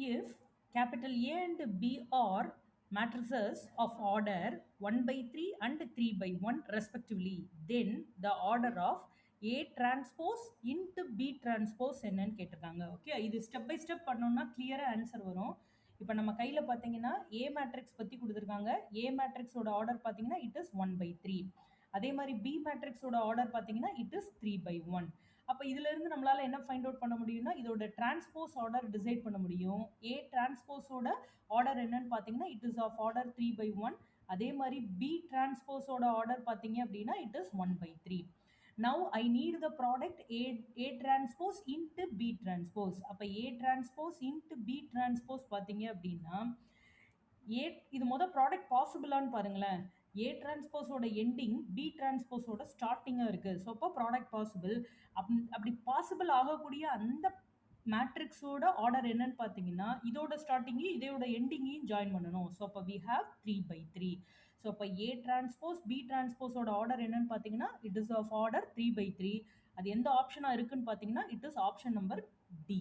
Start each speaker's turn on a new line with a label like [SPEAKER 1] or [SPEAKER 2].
[SPEAKER 1] if capital A and B are matrices of order 1 by 3 and 3 by 1 respectively, then the order of A transpose into B transpose என்னன்னு கேட்டிருக்காங்க. Okay, இது step by step பண்ணோம்னா கிளியரா answer வரும். இப்போ நம்ம கையில் பார்த்தீங்கன்னா ஏ மேட்ரிக்ஸ் பற்றி கொடுத்துருக்காங்க. ஏ மேட்ரிக்ஸோட ஆர்டர் பார்த்தீங்கன்னா இட் இஸ் 1/3. அதே மாதிரி பி மேட்ரிக்ஸோட ஆர்டர் பார்த்தீங்கன்னா இட் இஸ் 3/1. அப்போ இதுல இருந்து நம்மளால என்ன ஃபைண்ட் அவுட் பண்ண முடியும்னா இதோட டிரான்ஸ்போஸ் ஆர்டர் டிசைட் பண்ண முடியும். ஏ டிரான்ஸ்போஸோட ஆர்டர் என்னன்னு பார்த்தீங்கன்னா இட் இஸ் ஆஃப் ஆர்டர் 3/1. அதே மாதிரி பி டிரான்ஸ்போஸோட ஆர்டர் பார்த்தீங்க அப்படின்னா it is 1/3. Now I need the product A transpose into B transpose. அப்போ A transpose into B transpose பார்த்தீங்க அப்படின்னா ஏ இது ப்ராடக்ட் பாசிபிளான்னு பாருங்களேன். ஏ டிரான்ஸ்போஸோட எண்டிங் பி டிரான்ஸ்போஸோட ஸ்டார்டிங்காக இருக்குது. ஸோ அப்போ ப்ராடக்ட் பாசிபிள். அப்படி பாசிபிள் ஆகக்கூடிய அந்த மேட்ரிக்ஸோட ஆர்டர் என்னன்னு பார்த்தீங்கன்னா இதோட ஸ்டார்டிங்கையும் இதோட எண்டிங்கையும் ஜாயின் பண்ணணும். ஸோ அப்போ வி ஹாவ் 3/3. ஸோ அப்போ ஏ டிரான்ஸ்போஸ் பி டிரான்ஸ்போஸோட ஆர்டர் என்னன்னு பார்த்தீங்கன்னா இட் இஸ் ஆஃப் ஆர்டர் 3/3. அது எந்த ஆப்ஷனாக இருக்குன்னு பார்த்தீங்கன்னா it is option number D.